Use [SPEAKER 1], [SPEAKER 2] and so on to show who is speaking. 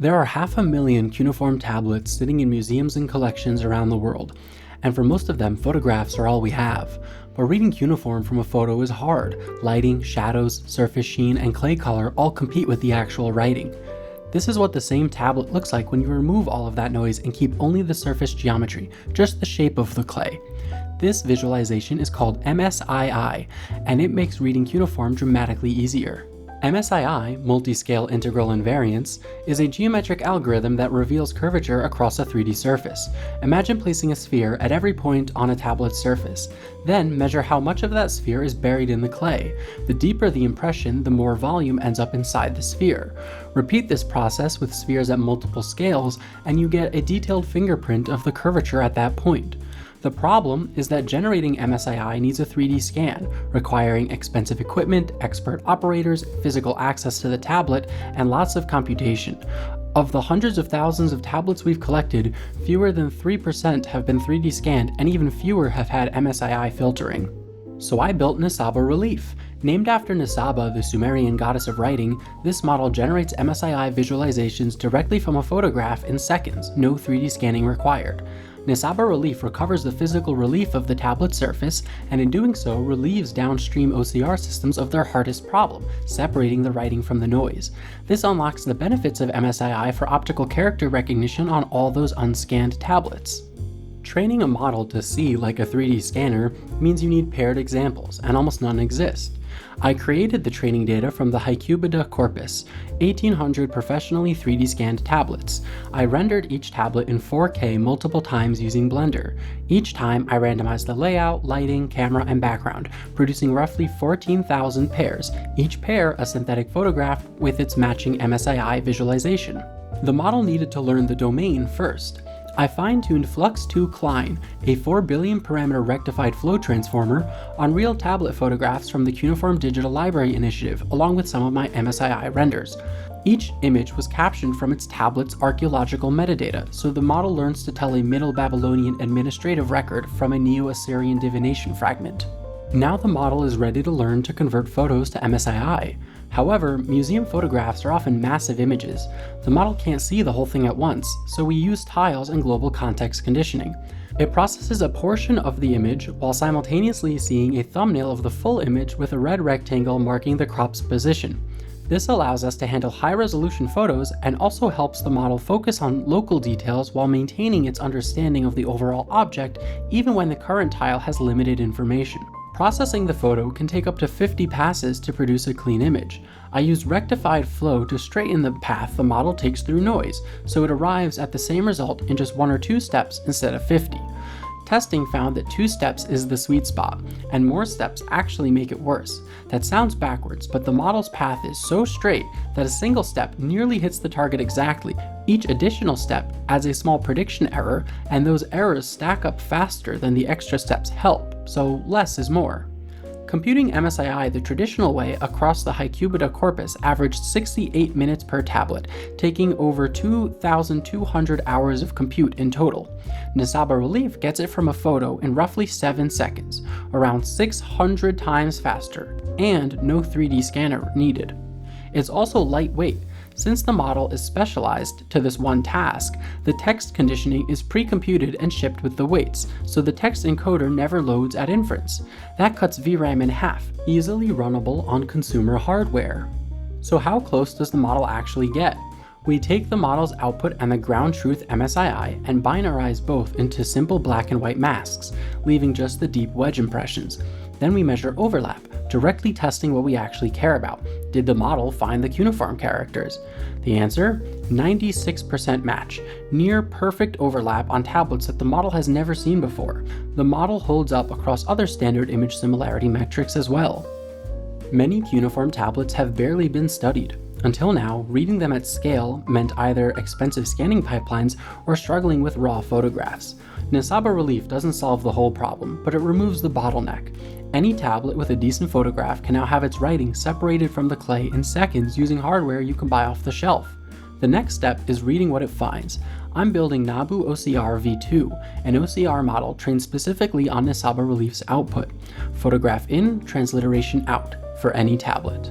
[SPEAKER 1] There are 500,000 cuneiform tablets sitting in museums and collections around the world, and for most of them, photographs are all we have. But reading cuneiform from a photo is hard. Lighting, shadows, surface sheen, and clay color all compete with the actual writing. This is what the same tablet looks like when you remove all of that noise and keep only the surface geometry, just the shape of the clay. This visualization is called MSII, and it makes reading cuneiform dramatically easier. MSII, multi-scale integral invariance, is a geometric algorithm that reveals curvature across a 3D surface. Imagine placing a sphere at every point on a tablet's surface. Then measure how much of that sphere is buried in the clay. The deeper the impression, the more volume ends up inside the sphere. Repeat this process with spheres at multiple scales, and you get a detailed fingerprint of the curvature at that point. The problem is that generating MSII needs a 3D scan, requiring expensive equipment, expert operators, physical access to the tablet, and lots of computation. Of the hundreds of thousands of tablets we've collected, fewer than 3% have been 3D scanned, and even fewer have had MSII filtering. So I built NisabaRelief. Named after Nisaba, the Sumerian goddess of writing, this model generates MSII visualizations directly from a photograph in seconds, no 3D scanning required. NisabaRelief recovers the physical relief of the tablet surface, and in doing so relieves downstream OCR systems of their hardest problem, separating the writing from the noise. This unlocks the benefits of MSII for optical character recognition on all those unscanned tablets. Training a model to see like a 3D scanner means you need paired examples, and almost none exist. I created the training data from the Hycubida corpus, 1,800 professionally 3D scanned tablets. I rendered each tablet in 4K multiple times using Blender. Each time I randomized the layout, lighting, camera, and background, producing roughly 14,000 pairs, each pair a synthetic photograph with its matching MSII visualization. The model needed to learn the domain first. I fine-tuned Flux2 Klein, a 4 billion parameter rectified flow transformer, on real tablet photographs from the Cuneiform Digital Library Initiative, along with some of my MSII renders. Each image was captioned from its tablet's archaeological metadata, so the model learns to tell a Middle Babylonian administrative record from a Neo-Assyrian divination fragment. Now the model is ready to learn to convert photos to MSII. However, museum photographs are often massive images. The model can't see the whole thing at once, so we use tiles and global context conditioning. It processes a portion of the image while simultaneously seeing a thumbnail of the full image with a red rectangle marking the crop's position. This allows us to handle high-resolution photos and also helps the model focus on local details while maintaining its understanding of the overall object, even when the current tile has limited information. Processing the photo can take up to 50 passes to produce a clean image. I used rectified flow to straighten the path the model takes through noise, so it arrives at the same result in just 1 or 2 steps instead of 50. Testing found that 2 steps is the sweet spot, and more steps actually make it worse. That sounds backwards, but the model's path is so straight that a single step nearly hits the target exactly. Each additional step adds a small prediction error, and those errors stack up faster than the extra steps help, so less is more. Computing MSII the traditional way across the Hycubida corpus averaged 68 minutes per tablet, taking over 2,200 hours of compute in total. NisabaRelief gets it from a photo in roughly 7 seconds, around 600 times faster, and no 3D scanner needed. It's also lightweight. Since the model is specialized to this one task, the text conditioning is pre-computed and shipped with the weights, so the text encoder never loads at inference. That cuts VRAM in half, easily runnable on consumer hardware. So how close does the model actually get? We take the model's output and the ground truth MSII and binarize both into simple black and white masks, leaving just the deep wedge impressions. Then we measure overlap, directly testing what we actually care about. Did the model find the cuneiform characters? The answer? 96% match, near perfect overlap on tablets that the model has never seen before. The model holds up across other standard image similarity metrics as well. Many cuneiform tablets have barely been studied. Until now, reading them at scale meant either expensive scanning pipelines or struggling with raw photographs. NisabaRelief doesn't solve the whole problem, but it removes the bottleneck. Any tablet with a decent photograph can now have its writing separated from the clay in seconds using hardware you can buy off the shelf. The next step is reading what it finds. I'm building Nabu OCR v2, an OCR model trained specifically on NisabaRelief's output. Photograph in, transliteration out, for any tablet.